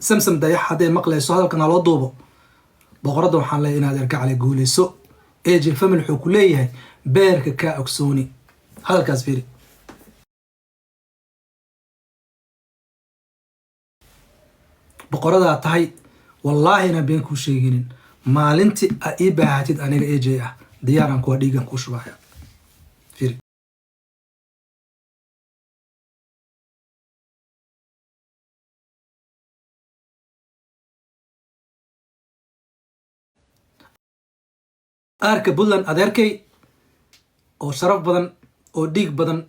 samsam dayax hadday maqlayso hadalkana loo duubo boqorada waxaan leeyahay inaad ergacale guuleyso AJ family wuxuu ku leeyahay beerka ka ogsooni hadalkaas fiiri boqorada tahay wallahi na been ku sheeginin maalintii ay baahatid aniga AJ ah diyaaran ku dhiigan ku shubaya fiiri arka Buntland adeerkay oo sharaf badan oo dhiig badan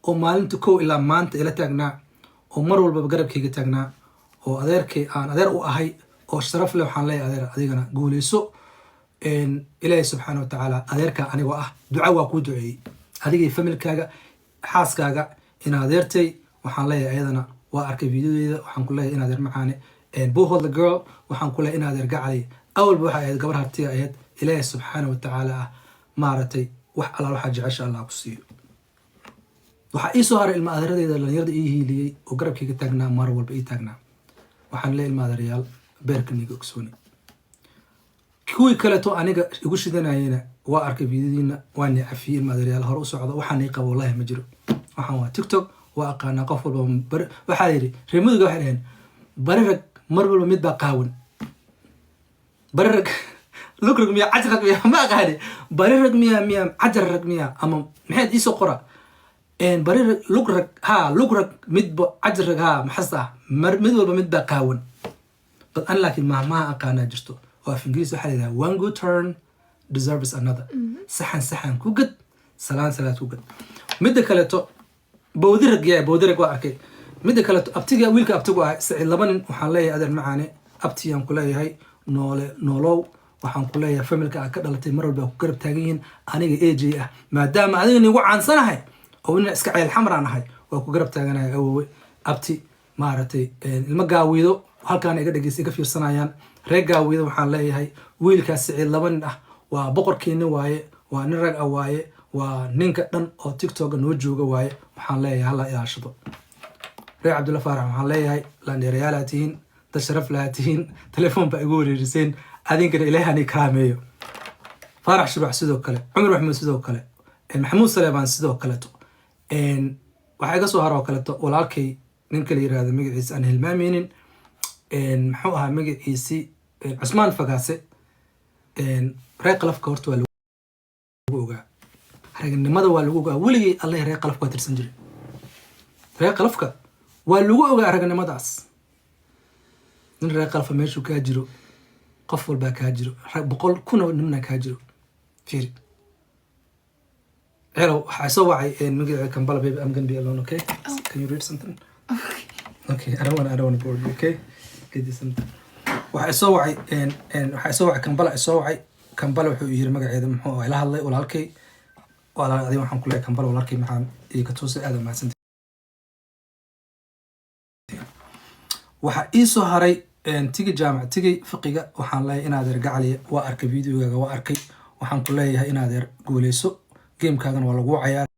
oo maalinta kow ilaa maanta ila taagnaa oo mar walba garabkayga taagnaa oo adeerkay aan adeer u ahay oo sharaf leh waxaan leeyahay adeer adigana guuleyso ilaahay subxaanahu wa tacaala adeerka anigoo ah duca waa ku duceeyay adigay familkaaga xaaskaaga in adeertay waxaan leeyahay ayadana waa arkay videodeeda waxaan ku leeyahay in adeer macaane Buuhood the girl waxaan ku leeyahay in adeer gacalay awalba waxa ahayd gabar hartiga ahayd ilaahay subxaanahu wa tacaala maaratay wax alla waxa jecesha Allah ku siiyo waxa ii soo haray ilma adeeradeeda dhalinyarada ii hiiliyay oo garabkayga taagnaa mar walba ii taagnaa waxaan leeyahay ilma adeerayaal beerka niga ogsooni kuwii kale to aniga igu shidanayna waa arkay videodiina waa neefiyay ilma adeerayaal hor u socdo waxaan ii qabo wallahi ma jiro waxaan waa TikTok waa aqaana qof walba waxa yiri reemudiga waxay dhaheen barirag mar walba mid baa qaawan barirag lugrag miya ajrag miya ma qaadi barirag miya ajrag miya ama maxay isoo qora barirag lugrag midba ajrag maxasta mid walba mid baa qaawan bad an laakiin ma aqaana jirto oo af Ingiriis waxa leedahay one good turn deserves another saxan ku gad salaan ku gad midda kale to bowdirag waa arkay midda kale to abtiga wiilka abtigu ah Saciid labanin waxaan leeyahay adeer macaane abtiyaan ku leeyahay noolow waxaan ku leeyahay familka ka dhalatay mar walba ku garab taagan yihiin aniga AJ ah maadaama adiga nigu caansanahay oo ina iska ceel xamraan ahay waa ku garab taaganahay awoowe abti maaratay ilma gaawido halkaan iga dhageysay ka fiirsanayaan reer gaawido waxaan leeyahay wiilkaas Saciid labanin ah waa boqorkeena waaye waa nin rag ah waaye waa ninka dhan oo TikTok noo jooga waaye waxaan leeyahay hala ilaashado reer Cabdulla Faarax waxaan leeyahay la dheerayaalatiin tasharaf laatiin telefoon ba igu wareeriseen adinkana ilaahani kaameeyo Faarax Shubax sidoo kale Umar Maxamuud sidoo kale Maxamuud Saleebaan sidoo kale to waxa iga soo haro kale to walaalkay ninka la yiraahdo magaciisa aan hilmaameenin muxuu ahaa magaciisi Cusmaan Fagaase reer qalafka horta waa lagu ogaa ragnimada waa lagu ogaa weligii Allah reer qalafka waa tirsan jiray reer qalafka waa lagu ogaa ragnimadaas nin reer qalafka meeshu ka jiro qof walba ka jiro 100,000 nimna ka jiro fiiri hello waxa soo wacay magaciisa Kampala baby I'm going to be alone okay can you read something okay I don't want to bore you okay get this something waxa soo wacay Kampala wuxuu yiri magaceeda muxuu ila hadlay walaalkay walaalkay waxaan ku leeyahay Kampala walaalkay maxaan ii ka toosay aad ma santi waxa ii soo haray tigi jaamac tigi fiqiga waxaan leeyahay inaad ergacaliya waa arkay videogaaga waa arkay waxaan ku leeyahay inaad guuleyso game kaagan waa lagu cayaar